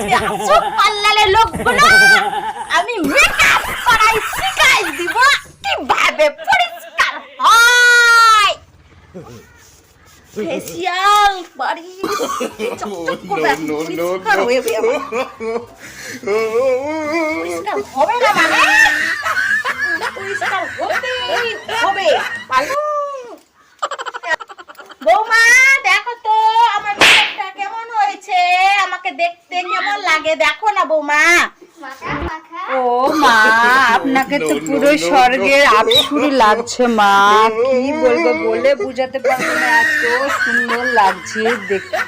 আজকে আসুক পার্লারের লোকগুলো, আমি মেকআপ করাই শিখাই দিব কিভাবে পরিষ্কার হয়। ফেসিয়াল বাড়ি চকচক করবে, পরিষ্কার হয়ে যাবে। পরিষ্কার হবে না মানে পরিষ্কার হতেই হবে। বৌমা দেখো তো আমার মেকআপটা কেমন হয়েছে, আমাকে দেখতে কেমন লাগে দেখো না বৌমা। ও মা, আপনাকে তো পুরো স্বর্গের আপসুরি লাগছে মা। কি বলবো, বলে বুঝাতে পারবো না, এত সুন্দর লাগছে দেখতে।